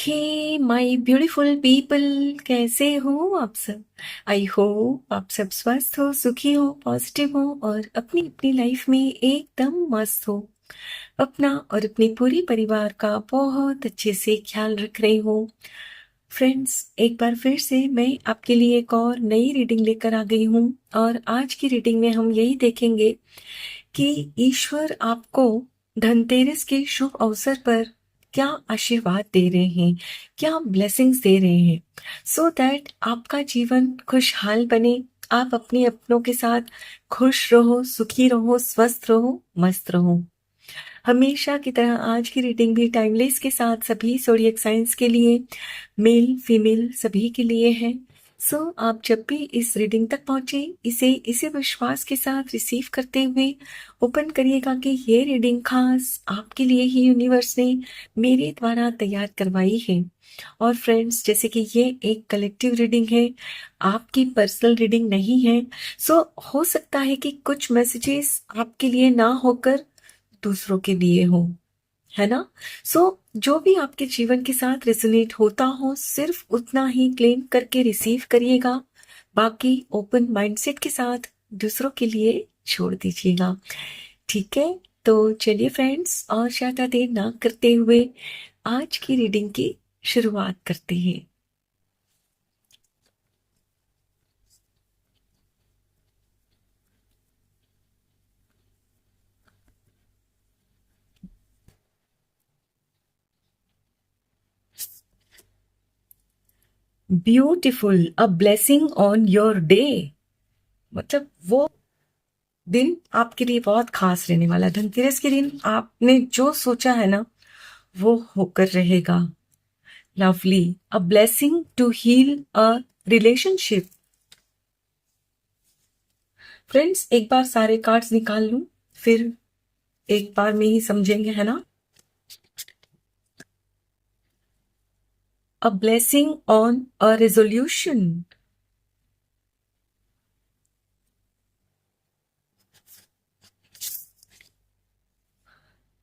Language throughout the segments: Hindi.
हे माय ब्यूटीफुल पीपल, कैसे हो आप सब। आई होप आप सब स्वस्थ हो, सुखी हो, पॉजिटिव हो और अपनी अपनी लाइफ में एकदम मस्त हो। अपना और अपने पूरे परिवार का बहुत अच्छे से ख्याल रख रहे हो। फ्रेंड्स, एक बार फिर से मैं आपके लिए एक और नई रीडिंग लेकर आ गई हूँ और आज की रीडिंग में हम यही देखेंगे कि ईश्वर आपको धनतेरस के शुभ अवसर पर क्या आशीर्वाद दे रहे हैं, क्या ब्लेसिंग्स दे रहे हैं, सो दैट आपका जीवन खुशहाल बने, आप अपने अपनों के साथ खुश रहो, सुखी रहो, स्वस्थ रहो, मस्त रहो। हमेशा की तरह आज की रीडिंग भी टाइमलेस के साथ सभी ज़ोडिएक साइंस के लिए, मेल फीमेल सभी के लिए है। सो आप जब भी इस रीडिंग तक पहुंचे, इसे इसी विश्वास के साथ रिसीव करते हुए ओपन करिएगा कि ये रीडिंग खास आपके लिए ही यूनिवर्स ने मेरे द्वारा तैयार करवाई है। और फ्रेंड्स, जैसे कि ये एक कलेक्टिव रीडिंग है, आपकी पर्सनल रीडिंग नहीं है, सो हो सकता है कि कुछ मैसेजेस आपके लिए ना होकर दूसरों के लिए हो, है ना। सो जो भी आपके जीवन के साथ रेजोनेट होता हो, सिर्फ उतना ही क्लेम करके रिसीव करिएगा, बाकी ओपन माइंडसेट के साथ दूसरों के लिए छोड़ दीजिएगा। ठीक है, तो चलिए फ्रेंड्स, और ज्यादा देर ना करते हुए आज की रीडिंग की शुरुआत करते हैं। Beautiful, a blessing on your day. मतलब वो दिन आपके लिए बहुत खास रहने वाला है। धनतेरस के दिन आपने जो सोचा है ना, वो होकर रहेगा। Lovely, a blessing to heal a relationship. Friends, एक बार सारे कार्ड्स निकाल लूं, फिर एक बार में ही समझेंगे, है ना। A blessing on a resolution.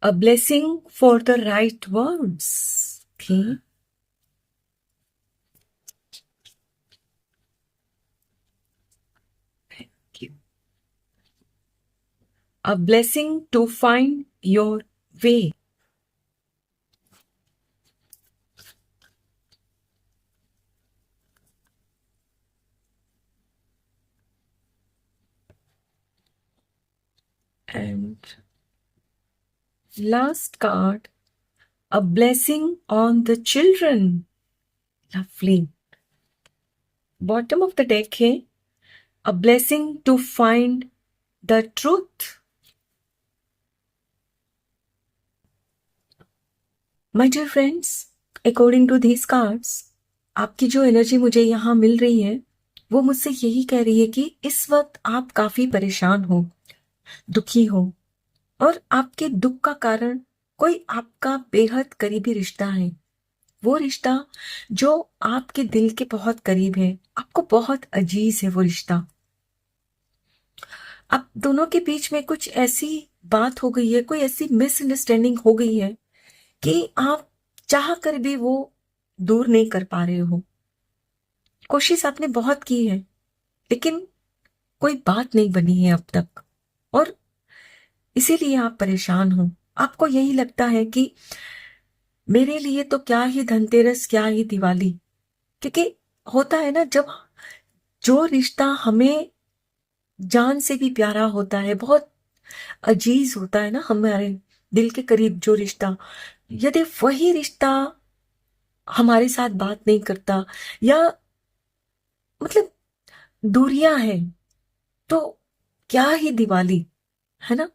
A blessing for the right words. Okay. A blessing to find your way. And last card, a blessing on the children. Lovely. Bottom of the deck है a blessing to find the truth. My dear friends, according to these cards, आपकी जो एनर्जी मुझे यहाँ मिल रही है, वो मुझसे यही कह रही है कि इस वक्त आप काफी परेशान हो, दुखी हो, और आपके दुख का कारण कोई आपका बेहद करीबी रिश्ता है। वो रिश्ता जो आपके दिल के बहुत करीब है, आपको बहुत अजीज है वो रिश्ता। आप दोनों के बीच में कुछ ऐसी बात हो गई है, कोई ऐसी मिसअंडरस्टैंडिंग हो गई है कि आप चाह कर भी वो दूर नहीं कर पा रहे हो। कोशिश आपने बहुत की है, लेकिन कोई बात नहीं बनी है अब तक, और इसीलिए आप परेशान हो। आपको यही लगता है कि मेरे लिए तो क्या ही धनतेरस, क्या ही दिवाली। क्योंकि होता है ना, जब जो रिश्ता हमें जान से भी प्यारा होता है, बहुत अजीज होता है ना, हमारे दिल के करीब जो रिश्ता, यदि वही रिश्ता हमारे साथ बात नहीं करता, या मतलब दूरियां हैं, तो क्या ही दिवाली, है ना।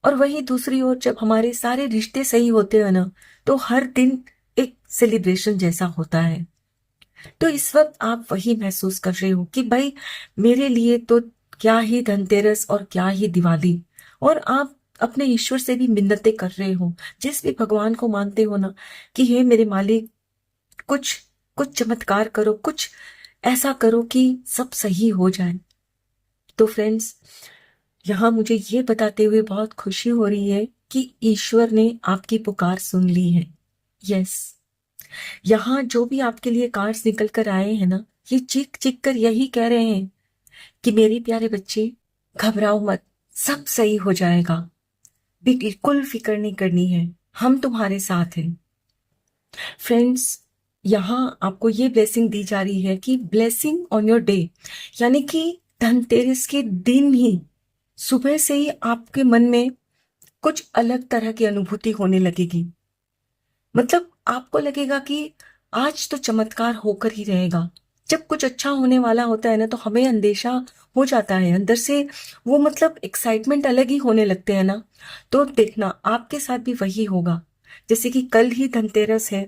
और वही दूसरी ओर जब हमारे सारे रिश्ते सही होते हैं ना, तो हर दिन एक सेलिब्रेशन जैसा होता है। तो इस वक्त आप वही महसूस कर रहे हो कि भाई, मेरे लिए तो क्या ही धनतेरस और क्या ही दिवाली। और आप अपने ईश्वर से भी मिन्नतें कर रहे हो, जिस भी भगवान को मानते हो ना, कि हे मेरे मालिक, कुछ कुछ चमत्कार करो, कुछ ऐसा करो कि सब सही हो जाए। तो फ्रेंड्स, यहाँ मुझे ये बताते हुए बहुत खुशी हो रही है कि ईश्वर ने आपकी पुकार सुन ली है। यस, यहाँ जो भी आपके लिए कार्ड्स निकल कर आए हैं ना, ये चीख चीख कर यही कह रहे हैं कि मेरे प्यारे बच्चे, घबराओ मत, सब सही हो जाएगा, बिल्कुल फिक्र नहीं करनी है, हम तुम्हारे साथ हैं। फ्रेंड्स, यहाँ आपको ये ब्लेसिंग दी जा रही है कि ब्लेसिंग ऑन योर डे, यानी कि धनतेरस के दिन ही सुबह से ही आपके मन में कुछ अलग तरह की अनुभूति होने लगेगी। मतलब आपको लगेगा कि आज तो चमत्कार होकर ही रहेगा। जब कुछ अच्छा होने वाला होता है ना, तो हमें अंदेशा हो जाता है अंदर से, वो मतलब एक्साइटमेंट अलग ही होने लगते हैं ना। तो देखना आपके साथ भी वही होगा। जैसे कि कल ही धनतेरस है,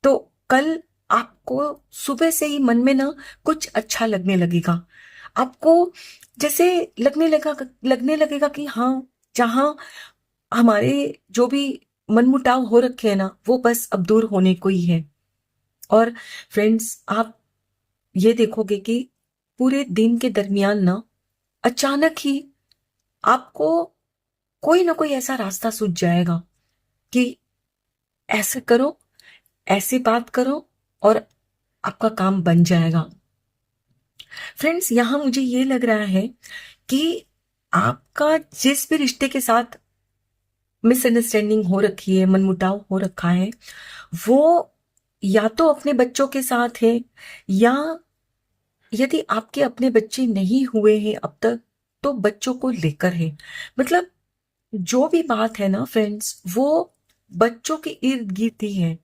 तो कल आपको सुबह से ही मन में ना कुछ अच्छा लगने लगेगा। आपको जैसे लगने लगेगा कि हाँ, जहाँ हमारे जो भी मनमुटाव हो रखे हैं ना, वो बस अब दूर होने को ही है। और फ्रेंड्स, आप ये देखोगे कि पूरे दिन के दरमियान ना अचानक ही आपको कोई ना कोई ऐसा रास्ता सूझ जाएगा कि ऐसे करो, ऐसे बात करो और आपका काम बन जाएगा। फ्रेंड्स, यहां मुझे ये लग रहा है कि आपका जिस भी रिश्ते के साथ मिसअंडरस्टैंडिंग हो रखी है, मनमुटाव हो रखा है, वो या तो अपने बच्चों के साथ है, या यदि आपके अपने बच्चे नहीं हुए हैं अब तक, तो बच्चों को लेकर है। मतलब जो भी बात है ना फ्रेंड्स, वो बच्चों के इर्द गिर्द ही है।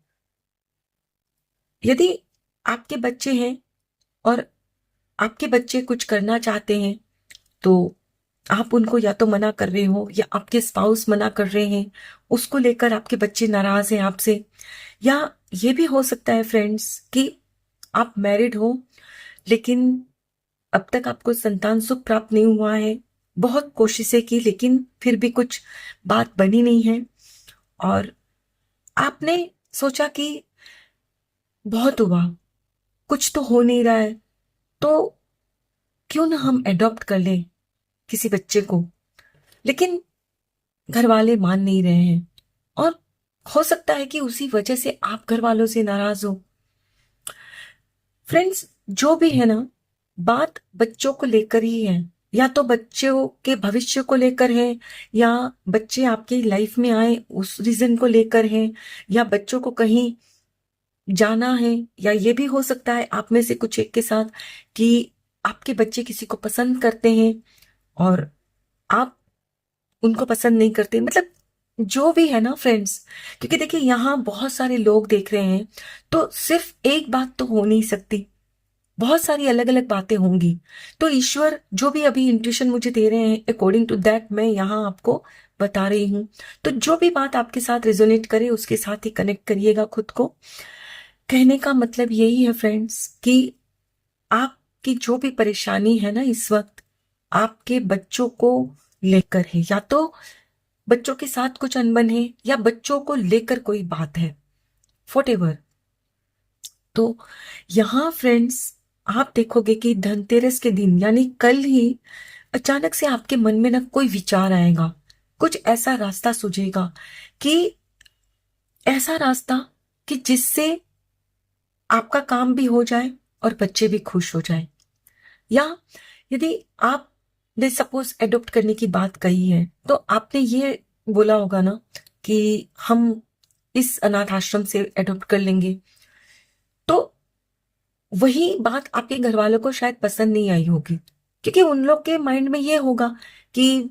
यदि आपके बच्चे हैं और आपके बच्चे कुछ करना चाहते हैं, तो आप उनको या तो मना कर रहे हो, या आपके स्पाउस मना कर रहे हैं, उसको लेकर आपके बच्चे नाराज हैं आपसे। या ये भी हो सकता है फ्रेंड्स कि आप मैरिड हो, लेकिन अब तक आपको संतान सुख प्राप्त नहीं हुआ है, बहुत कोशिशें की लेकिन फिर भी कुछ बात बनी नहीं है, और आपने सोचा कि बहुत हुआ, कुछ तो हो नहीं रहा है, तो क्यों ना हम एडॉप्ट कर लें किसी बच्चे को। लेकिन घर वाले मान नहीं रहे हैं, और हो सकता है कि उसी वजह से आप घर वालों से नाराज हो। फ्रेंड्स, जो भी है ना, बात बच्चों को लेकर ही है। या तो बच्चों के भविष्य को लेकर है, या बच्चे आपकी लाइफ में आए उस रीजन को लेकर है, या बच्चों को कहीं जाना है, या ये भी हो सकता है आप में से कुछ एक के साथ कि आपके बच्चे किसी को पसंद करते हैं और आप उनको पसंद नहीं करते। मतलब जो भी है ना फ्रेंड्स, क्योंकि देखिए यहाँ बहुत सारे लोग देख रहे हैं, तो सिर्फ एक बात तो हो नहीं सकती, बहुत सारी अलग अलग बातें होंगी। तो ईश्वर जो भी अभी इंट्यूशन मुझे दे रहे हैं, अकॉर्डिंग टू दैट मैं यहाँ आपको बता रही हूँ। तो जो भी बात आपके साथ रेजोनेट करे, उसके साथ ही कनेक्ट करिएगा खुद को। कहने का मतलब यही है फ्रेंड्स कि आपकी जो भी परेशानी है ना इस वक्त, आपके बच्चों को लेकर है, या तो बच्चों के साथ कुछ अनबन है, या बच्चों को लेकर कोई बात है, व्हाटएवर। तो यहाँ फ्रेंड्स, आप देखोगे कि धनतेरस के दिन यानी कल ही अचानक से आपके मन में ना कोई विचार आएगा, कुछ ऐसा रास्ता सूझेगा कि ऐसा रास्ता कि जिससे आपका काम भी हो जाए और बच्चे भी खुश हो जाए। या यदि आपने सपोज एडॉप्ट करने की बात कही है, तो आपने ये बोला होगा ना कि हम इस अनाथ आश्रम से एडॉप्ट कर लेंगे, तो वही बात आपके घर वालों को शायद पसंद नहीं आई होगी, क्योंकि उन लोग के माइंड में ये होगा कि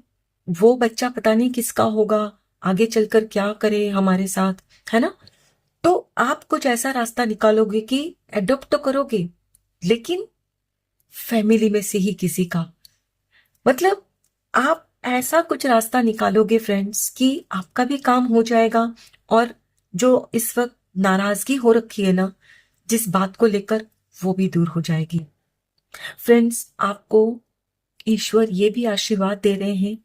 वो बच्चा पता नहीं किसका होगा, आगे चलकर क्या करे हमारे साथ, है ना। तो आप कुछ ऐसा रास्ता निकालोगे कि एडॉप्ट तो करोगे, लेकिन फैमिली में से ही किसी का। मतलब आप ऐसा कुछ रास्ता निकालोगे फ्रेंड्स कि आपका भी काम हो जाएगा, और जो इस वक्त नाराजगी हो रखी है ना जिस बात को लेकर, वो भी दूर हो जाएगी। फ्रेंड्स, आपको ईश्वर ये भी आशीर्वाद दे रहे हैं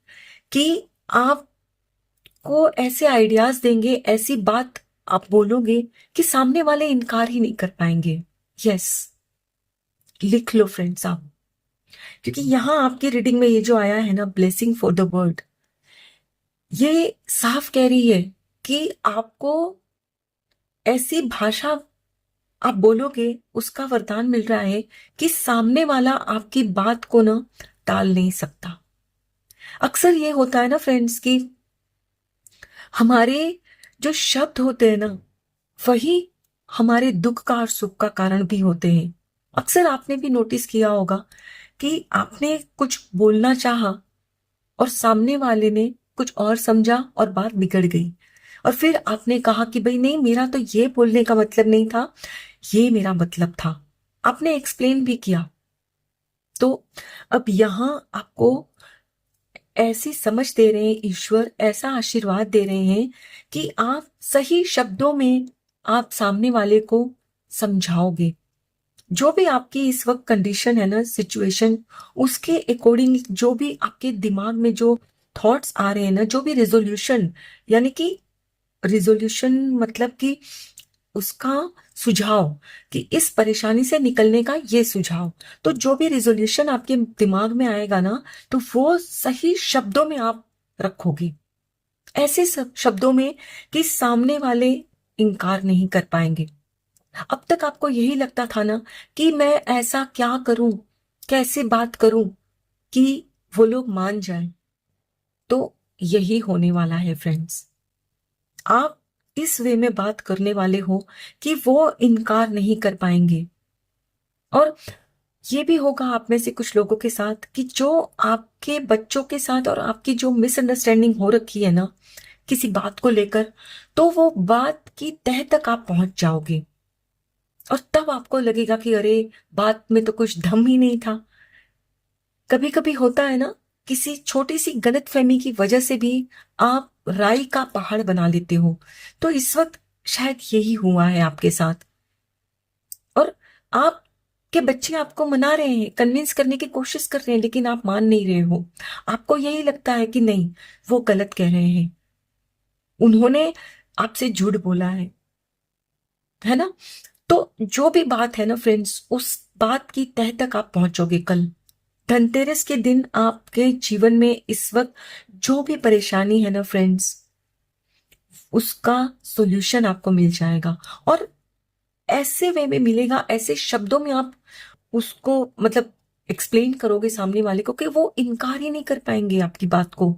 कि आपको ऐसे आइडियाज देंगे, ऐसी बात आप बोलोगे कि सामने वाले इनकार ही नहीं कर पाएंगे। यस, लिख लो फ्रेंड्स आप, क्योंकि यहां आपकी रीडिंग में ये जो आया है ना, ब्लेसिंग फॉर द वर्ल्ड, ये साफ कह रही है कि आपको ऐसी भाषा आप बोलोगे, उसका वरदान मिल रहा है कि सामने वाला आपकी बात को ना टाल नहीं सकता। अक्सर ये होता है ना फ्रेंड्स कि हमारे जो शब्द होते हैं ना, वही हमारे दुख का और सुख का कारण भी होते हैं। अक्सर आपने भी नोटिस किया होगा कि आपने कुछ बोलना चाहा और सामने वाले ने कुछ और समझा और बात बिगड़ गई, और फिर आपने कहा कि भाई नहीं, मेरा तो ये बोलने का मतलब नहीं था, ये मेरा मतलब था। आपने एक्सप्लेन भी किया। तो अब यहां आपको ऐसी समझ दे रहे हैं ईश्वर, ऐसा आशीर्वाद दे रहे हैं कि आप सही शब्दों में आप सामने वाले को समझाओगे। जो भी आपकी इस वक्त कंडीशन है ना, सिचुएशन, उसके अकॉर्डिंग जो भी आपके दिमाग में जो थॉट्स आ रहे हैं ना, जो भी रिजोल्यूशन, यानी कि रिजोल्यूशन मतलब कि उसका सुझाव, कि इस परेशानी से निकलने का ये सुझाव, तो जो भी रिजोल्यूशन आपके दिमाग में आएगा ना, तो वो सही शब्दों में आप रखोगे, ऐसे सब शब्दों में कि सामने वाले इनकार नहीं कर पाएंगे। अब तक आपको यही लगता था ना कि मैं ऐसा क्या करूं, कैसे बात करूं कि वो लोग मान जाएं, तो यही होने वाला है फ्रेंड्स। आप इस वे में बात करने वाले हो कि वो इनकार नहीं कर पाएंगे। और ये भी होगा आप में से कुछ लोगों के साथ कि जो आपके बच्चों के साथ और आपकी जो मिसअंडरस्टैंडिंग हो रखी है ना किसी बात को लेकर, तो वो बात की तह तक आप पहुंच जाओगे और तब आपको लगेगा कि अरे, बात में तो कुछ दम ही नहीं था। कभी कभी होता है ना, किसी छोटी सी गलतफहमी की वजह से भी आप राई का पहाड़ बना लेते हो। तो इस वक्त शायद यही हुआ है आपके साथ, और आपके बच्चे आपको मना रहे हैं, कन्विंस करने की कोशिश कर रहे हैं, लेकिन आप मान नहीं रहे हो। आपको यही लगता है कि नहीं, वो गलत कह रहे हैं, उन्होंने आपसे झूठ बोला है ना। तो जो भी बात है ना फ्रेंड्स, उस बात की तह तक आप पहुंचोगे कल। धनतेरस के दिन आपके जीवन में इस वक्त जो भी परेशानी है ना फ्रेंड्स, उसका सॉल्यूशन आपको मिल जाएगा, और ऐसे वे में मिलेगा, ऐसे शब्दों में आप उसको मतलब एक्सप्लेन करोगे सामने वाले को कि वो इनकार ही नहीं कर पाएंगे आपकी बात को,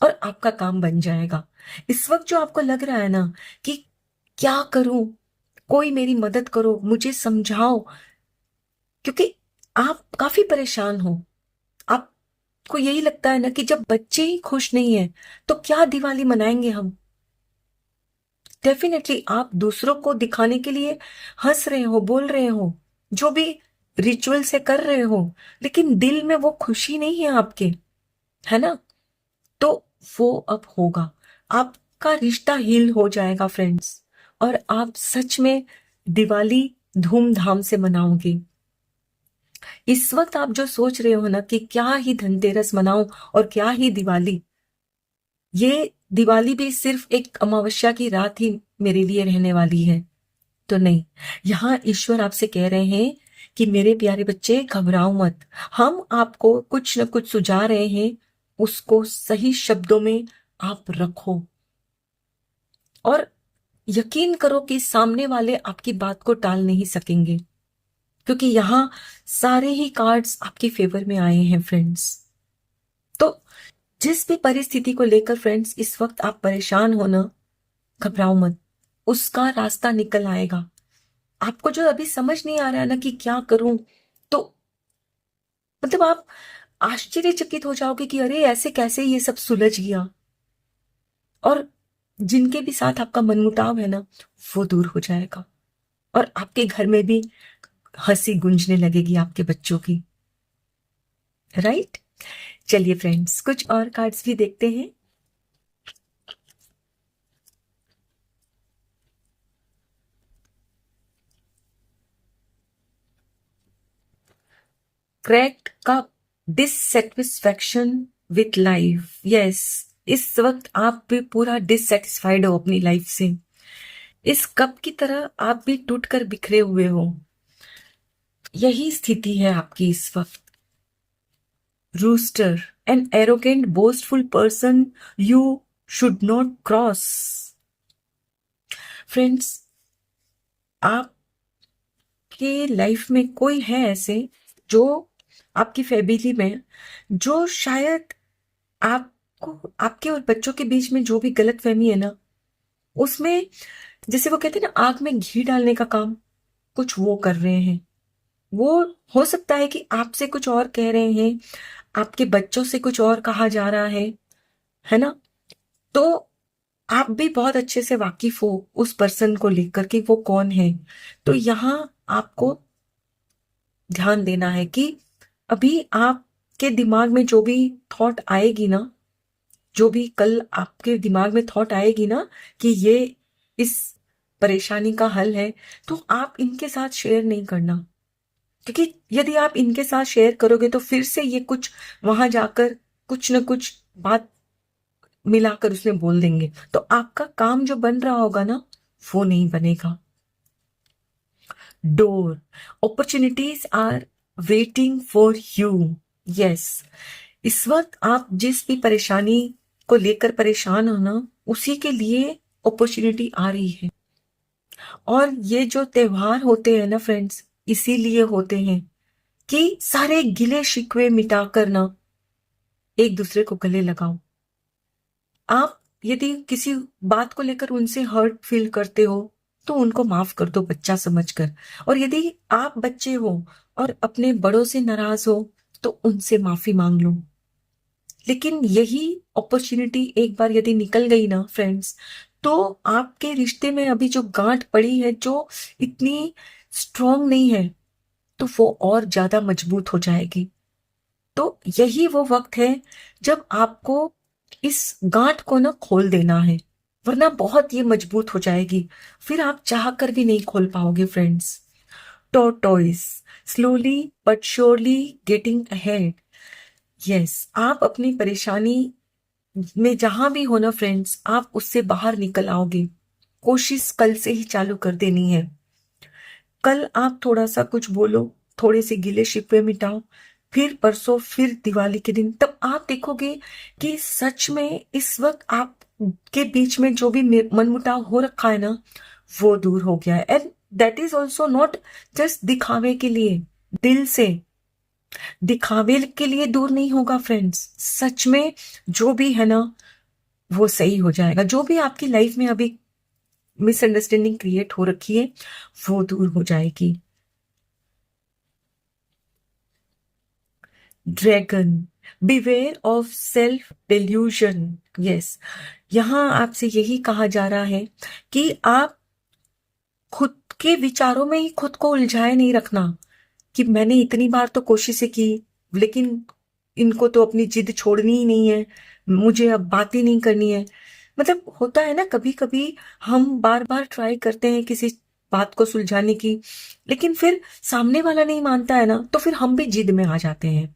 और आपका काम बन जाएगा। इस वक्त जो आपको लग रहा है ना कि क्या करूं, कोई मेरी मदद करो, मुझे समझाओ, क्योंकि आप काफी परेशान हो। आपको यही लगता है ना कि जब बच्चे ही खुश नहीं है तो क्या दिवाली मनाएंगे हम। डेफिनेटली आप दूसरों को दिखाने के लिए हंस रहे हो, बोल रहे हो, जो भी रिचुअल से कर रहे हो, लेकिन दिल में वो खुशी नहीं है आपके, है ना। तो वो अब होगा, आपका रिश्ता हील हो जाएगा फ्रेंड्स, और आप सच में दिवाली धूमधाम से मनाओगे। इस वक्त आप जो सोच रहे हो ना कि क्या ही धनतेरस मनाओ और क्या ही दिवाली, ये दिवाली भी सिर्फ एक अमावस्या की रात ही मेरे लिए रहने वाली है, तो नहीं। यहाँ ईश्वर आपसे कह रहे हैं कि मेरे प्यारे बच्चे, घबराओ मत, हम आपको कुछ न कुछ सुझा रहे हैं, उसको सही शब्दों में आप रखो, और यकीन करो कि सामने वाले आपकी बात को टाल नहीं सकेंगे, क्योंकि यहां सारे ही कार्ड्स आपके फेवर में आए हैं फ्रेंड्स। तो जिस भी परिस्थिति को लेकर फ्रेंड्स इस वक्त आप परेशान हो ना, घबराओ मत, उसका रास्ता निकल आएगा। आपको जो अभी समझ नहीं आ रहा है ना कि क्या करूं, तो मतलब आप आश्चर्यचकित हो जाओगे कि अरे, ऐसे कैसे ये सब सुलझ गया, और जिनके भी साथ आपका मनमुटाव है ना, वो दूर हो जाएगा, और आपके घर में भी हंसी गूंजने लगेगी आपके बच्चों की। राइट। चलिए फ्रेंड्स, कुछ और कार्ड्स भी देखते हैं। Cracked cup, dissatisfaction with life. Yes, इस वक्त आप भी पूरा डिससेटिस्फाइड हो अपनी लाइफ से। इस कप की तरह आप भी टूटकर बिखरे हुए हो। यही स्थिति है आपकी इस वक्त। Rooster, an arrogant boastful person you should not cross. Friends, आपके लाइफ में कोई है ऐसे, जो आपकी फैमिली में, जो शायद आपको, आपके और बच्चों के बीच में जो भी गलतफहमी है ना, उसमें जैसे वो कहते हैं ना, आग में घी डालने का काम कुछ वो कर रहे हैं। वो हो सकता है कि आपसे कुछ और कह रहे हैं, आपके बच्चों से कुछ और कहा जा रहा है ना? तो आप भी बहुत अच्छे से वाकिफ हो उस पर्सन को लेकर कि वो कौन है। तो यहाँ आपको ध्यान देना है कि अभी आपके दिमाग में जो भी थॉट आएगी ना, जो भी कल आपके दिमाग में थॉट आएगी ना कि ये इस परेशानी का हल है, तो आप इनके साथ शेयर नहीं करना। क्योंकि यदि आप इनके साथ शेयर करोगे तो फिर से ये कुछ वहां जाकर कुछ न कुछ बात मिलाकर उसमें बोल देंगे, तो आपका काम जो बन रहा होगा ना, वो नहीं बनेगा। Door, opportunities are waiting for you. Yes, इस वक्त आप जिस भी परेशानी को लेकर परेशान हो ना, उसी के लिए अपॉर्चुनिटी आ रही है। और ये जो त्योहार होते हैं ना फ्रेंड्स, इसीलिए होते हैं कि सारे गिले शिकवे मिटाकर ना एक दूसरे को गले लगाओ। आप यदि किसी बात को लेकर उनसे हर्ट फील करते हो तो उनको माफ कर दो बच्चा समझकर। और यदि आप बच्चे हो और अपने बड़ों से नाराज हो तो उनसे माफी मांग लो। लेकिन यही अपॉर्चुनिटी एक बार यदि निकल गई ना फ्रेंड्स, तो आपके रिश्ते में अभी जो गांठ पड़ी है, जो इतनी स्ट्रांग नहीं है, तो वो और ज्यादा मजबूत हो जाएगी। तो यही वो वक्त है जब आपको इस गांठ को ना खोल देना है, वरना बहुत ये मजबूत हो जाएगी, फिर आप चाह कर भी नहीं खोल पाओगे friends. Tortoise, slowly but surely getting ahead. Yes, आप अपनी परेशानी में जहां भी हो ना फ्रेंड्स, आप उससे बाहर निकल आओगे। कोशिश कल से ही चालू कर देनी है। कल आप थोड़ा सा कुछ बोलो, थोड़े से गिले शिकवे मिटाओ, फिर परसों, फिर दिवाली के दिन, तब आप देखोगे कि सच में इस वक्त आप के बीच में जो भी मनमुटाव हो रखा है ना, वो दूर हो गया है। And that is also not just दिखावे के लिए, दिल से। दिखावे के लिए दूर नहीं होगा फ्रेंड्स, सच में जो भी है ना वो सही हो जाएगा। जो भी आपकी लाइफ में अभी मिसअंडरस्टैंडिंग क्रिएट हो रखी है, वो दूर हो जाएगी। Dragon, beware of self delusion. Yes, यहां आपसे यही कहा जा रहा है कि आप खुद के विचारों में ही खुद को उलझाए नहीं रखना कि मैंने इतनी बार तो कोशिशें की, लेकिन इनको तो अपनी जिद छोड़नी ही नहीं है, मुझे अब बात ही नहीं करनी है। मतलब होता है ना, कभी कभी हम बार बार ट्राई करते हैं किसी बात को सुलझाने की, लेकिन फिर सामने वाला नहीं मानता है ना, तो फिर हम भी जिद में आ जाते हैं।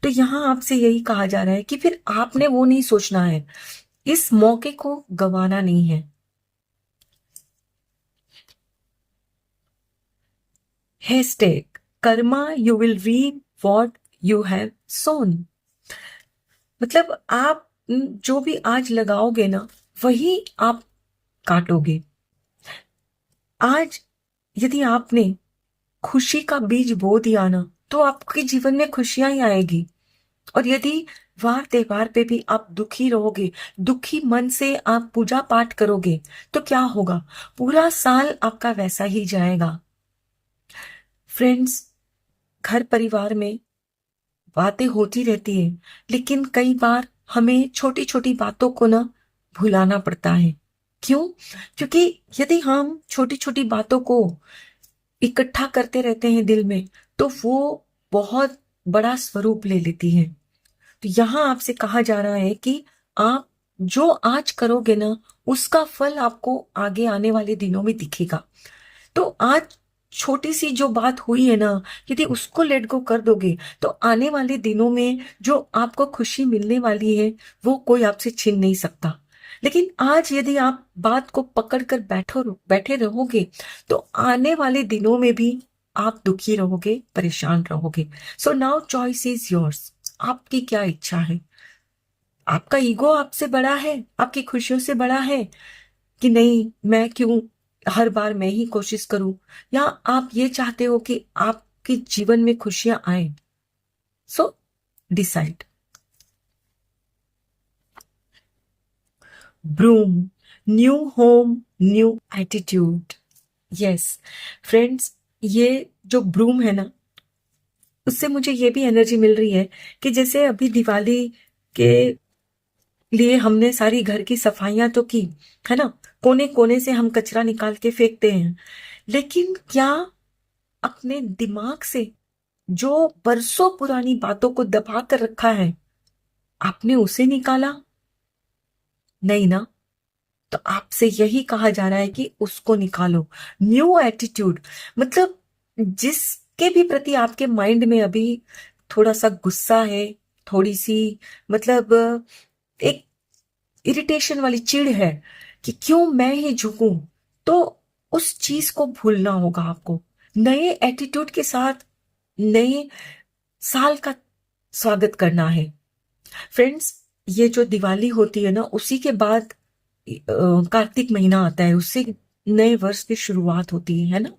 तो यहाँ आपसे यही कहा जा रहा है कि फिर आपने वो नहीं सोचना है, इस मौके को गंवाना नहीं है। Hashtag karma, you will reap what you have sown. मतलब आप जो भी आज लगाओगे ना, वही आप काटोगे। आज यदि आपने खुशी का बीज बो दिया ना, तो आपके जीवन में खुशियां ही आएगी। और यदि वार त्योहार पे भी आप दुखी रहोगे, दुखी मन से आप पूजा पाठ करोगे, तो क्या होगा? पूरा साल आपका वैसा ही जाएगा। फ्रेंड्स, घर परिवार में बातें होती रहती है, लेकिन कई बार हमें छोटी छोटी बातों को ना भुलाना पड़ता है। क्यों? क्योंकि यदि हम छोटी छोटी बातों को इकट्ठा करते रहते हैं दिल में, तो वो बहुत बड़ा स्वरूप ले लेती है। तो यहाँ आपसे कहा जा रहा है कि आप जो आज करोगे ना, उसका फल आपको आगे आने वाले दिनों में दिखेगा। तो आज छोटी सी जो बात हुई है ना, यदि उसको लेट गो कर दोगे, तो आने वाले दिनों में जो आपको खुशी मिलने वाली है, वो कोई आपसे छीन नहीं सकता। लेकिन आज यदि आप बात को पकड़ कर बैठे रहोगे, तो आने वाले दिनों में भी आप दुखी रहोगे, परेशान रहोगे। So now choice is yours. आपकी क्या इच्छा है? आपका ईगो आपसे बड़ा है, आपकी खुशियों से बड़ा है कि नहीं, मैं क्यों हर बार मैं ही कोशिश करूं, या आप ये चाहते हो कि आपके जीवन में खुशियां आए? So decide. Broom, new home, new attitude. Yes friends, ये जो ब्रूम है ना, उससे मुझे ये भी एनर्जी मिल रही है कि जैसे अभी दिवाली के लिए हमने सारी घर की सफाइयां तो की, है ना, कोने कोने से हम कचरा निकाल के फेंकते हैं, लेकिन क्या अपने दिमाग से जो बरसों पुरानी बातों को दबा कर रखा है, आपने उसे निकाला? नहीं ना। तो आपसे यही कहा जा रहा है कि उसको निकालो। न्यू एटीट्यूड मतलब जिसके भी प्रति आपके माइंड में अभी थोड़ा सा गुस्सा है, थोड़ी सी मतलब एक इरिटेशन वाली चिढ़ है कि क्यों मैं ही झुकूं, तो उस चीज को भूलना होगा आपको। नए एटीट्यूड के साथ नए साल का स्वागत करना है। फ्रेंड्स, ये जो दिवाली होती है ना, उसी के बाद कार्तिक महीना आता है, उससे नए वर्ष की शुरुआत होती है ना।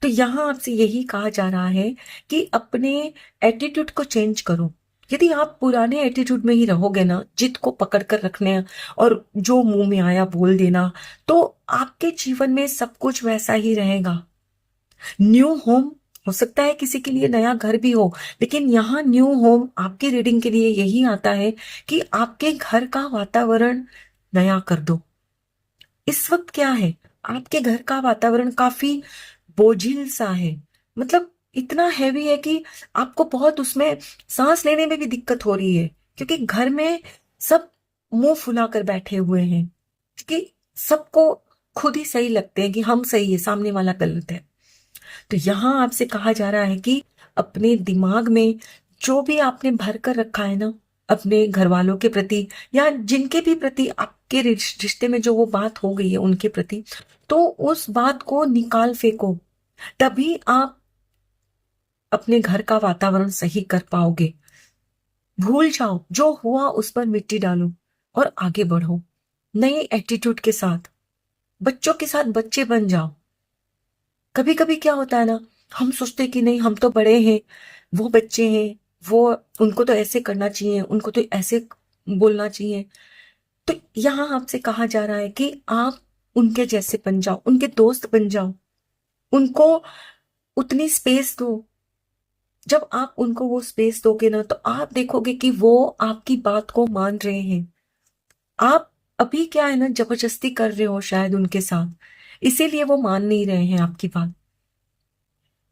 तो यहाँ आपसे यही कहा जा रहा है कि अपने एटीट्यूड को चेंज करो। यदि आप पुराने एटीट्यूड में ही रहोगे ना, जिद को पकड़ कर रखने और जो मुंह में आया बोल देना, तो आपके जीवन में सब कुछ वैसा ही रहेगा। न्यू होम हो सकता है किसी के लिए नया घर भी हो, लेकिन यहाँ न्यू होम आपकी रीडिंग के लिए यही आता है कि आपके घर का वातावरण नया कर दो। इस वक्त क्या है, आपके घर का वातावरण काफी बोझिल सा है, मतलब इतना हैवी है कि आपको बहुत उसमें सांस लेने में भी दिक्कत हो रही है, क्योंकि घर में सब मुंह फुलाकर बैठे हुए हैं, क्योंकि सबको खुद ही सही लगते हैं कि हम सही है, सामने वाला गलत है। तो यहां आपसे कहा जा रहा है कि अपने दिमाग में जो भी आपने भर कर रखा है ना, अपने घर वालों के प्रति या जिनके भी प्रति आपके रिश्ते में जो वो बात हो गई है उनके प्रति, तो उस बात को निकाल फेंको। तभी आप अपने घर का वातावरण सही कर पाओगे। भूल जाओ जो हुआ, उस पर मिट्टी डालो और आगे बढ़ो नए एटीट्यूड के साथ। बच्चों के साथ बच्चे बन जाओ। कभी कभी क्या होता है ना, हम सोचते हैं कि नहीं हम तो बड़े हैं, वो बच्चे हैं, वो उनको तो ऐसे करना चाहिए, उनको तो ऐसे बोलना चाहिए। तो यहाँ आपसे कहा जा रहा है कि आप उनके जैसे बन जाओ, उनके दोस्त बन जाओ, उनको उतनी स्पेस दो। जब आप उनको वो स्पेस दोगे ना, तो आप देखोगे कि वो आपकी बात को मान रहे हैं। आप अभी क्या है ना, जबरदस्ती कर रहे हो शायद उनके साथ, इसीलिए वो मान नहीं रहे हैं आपकी बात,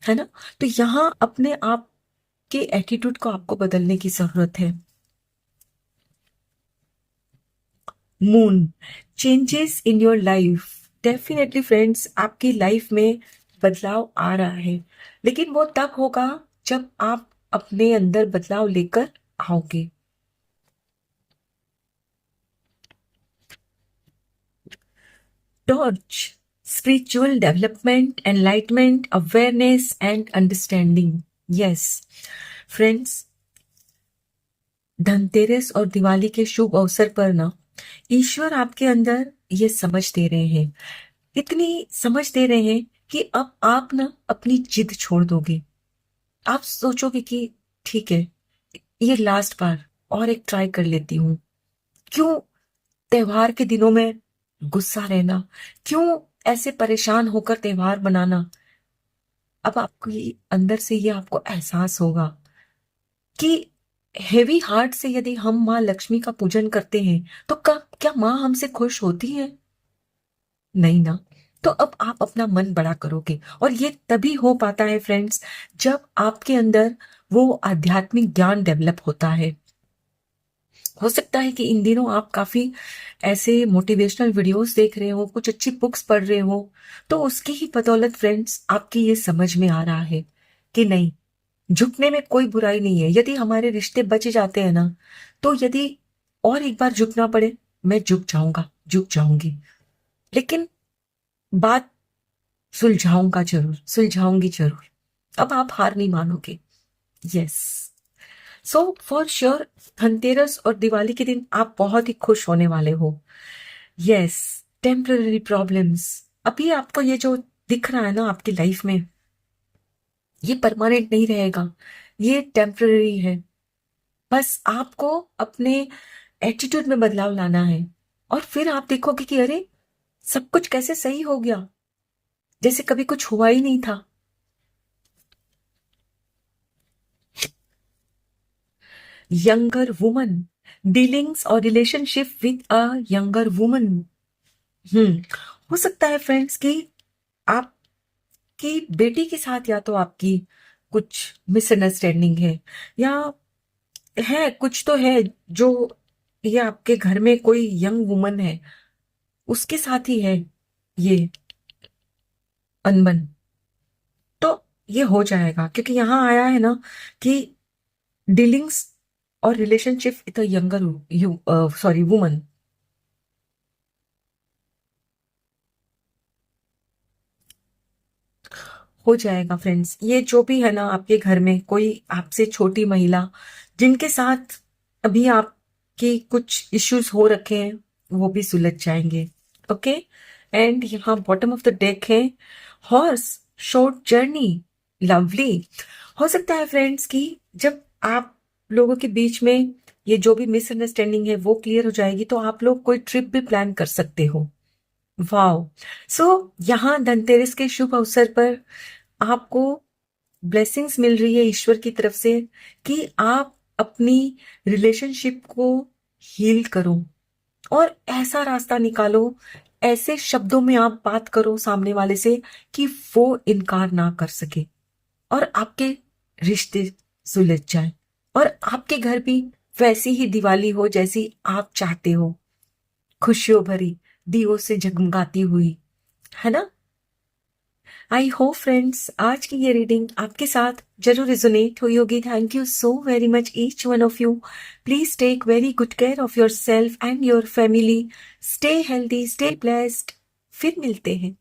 है ना। तो यहाँ अपने आप के एटीट्यूड को आपको बदलने की जरूरत है। Moon, changes in your life. Definitely friends, आपकी लाइफ में बदलाव आ रहा है, लेकिन वो तब होगा जब आप अपने अंदर बदलाव लेकर आओगे। Torch, spiritual development, enlightenment, awareness and understanding. Yes friends, Dhanteras और दिवाली के शुभ अवसर पर ना, ईश्वर आपके अंदर ये समझ दे रहे हैं, इतनी समझ दे रहे हैं कि अब आप ना अपनी जिद छोड़ दोगे। आप सोचोगे कि ठीक है, ये लास्ट बार और एक ट्राई कर लेती हूँ। क्यों त्योहार के दिनों में गुस्सा रहना, क्यों ऐसे परेशान होकर त्योहार बनाना। अब आपको ये अंदर से ये आपको एहसास होगा कि हेवी हार्ट से यदि हम माँ लक्ष्मी का पूजन करते हैं, तो क्या माँ हमसे खुश होती है? नहीं ना। तो अब आप अपना मन बड़ा करोगे, और ये तभी हो पाता है फ्रेंड्स, जब आपके अंदर वो आध्यात्मिक ज्ञान डेवलप होता है। हो सकता है कि इन दिनों आप काफी ऐसे मोटिवेशनल वीडियोस देख रहे हो, कुछ अच्छी बुक्स पढ़ रहे हो, तो उसकी ही बदौलत फ्रेंड्स आपकी ये समझ में आ रहा है कि नहीं, झुकने में कोई बुराई नहीं है। यदि हमारे रिश्ते बच जाते हैं ना, तो यदि और एक बार झुकना पड़े, मैं झुक जाऊंगा, झुक जाऊंगी, लेकिन बात सुलझाऊंगा जरूर, सुलझाऊंगी जरूर। अब आप हार नहीं मानोगे। Yes, so for sure Dhanteras और दिवाली के दिन आप बहुत ही खुश होने वाले हो। यस, टेम्पररी प्रॉब्लम्स अभी आपको ये जो दिख रहा है ना आपकी लाइफ में, ये परमानेंट नहीं रहेगा, ये टेम्पररी है। बस आपको अपने एटीट्यूड में बदलाव लाना है, और फिर आप देखोगे कि अरे सब कुछ कैसे सही हो गया, जैसे कभी कुछ हुआ ही नहीं था। यंगर वुमन, डीलिंग्स और relationship with a younger woman. हम्म हो सकता है फ्रेंड्स कि आपकी बेटी के साथ या तो आपकी कुछ मिसअंडरस्टैंडिंग है, या है कुछ तो है जो, ये आपके घर में कोई यंग वुमन है उसके साथ ही है ये अनबन। तो ये हो जाएगा, क्योंकि यहाँ आया है ना कि डीलिंग्स और relationship with a younger you sorry woman. हो जाएगा फ्रेंड्स, ये जो भी है ना आपके घर में कोई आपसे छोटी महिला जिनके साथ अभी आपके कुछ इश्यूज हो रखे हैं, वो भी सुलझ जाएंगे। ओके। एंड यहाँ बॉटम ऑफ द डेक है हॉर्स, शॉर्ट जर्नी, लवली। हो सकता है फ्रेंड्स कि जब आप लोगों के बीच में ये जो भी मिसअंडरस्टैंडिंग है वो क्लियर हो जाएगी, तो आप लोग कोई ट्रिप भी प्लान कर सकते हो। वाओ। सो यहाँ धनतेरस के शुभ अवसर पर आपको ब्लेसिंग्स मिल रही है ईश्वर की तरफ से कि आप अपनी रिलेशनशिप को हील करो, और ऐसा रास्ता निकालो, ऐसे शब्दों में आप बात करो सामने वाले से कि वो इनकार ना कर सके, और आपके रिश्ते सुलझ जाए, और आपके घर भी वैसी ही दिवाली हो जैसी आप चाहते हो, खुशियों भरी, दियों से जगमगाती हुई, है ना। आई होप फ्रेंड्स आज की ये रीडिंग आपके साथ जरूर रिजोनेट हुई होगी। Thank you so very much each one of you. Please take very good care of yourself and your family. Stay healthy, stay blessed. फिर मिलते हैं।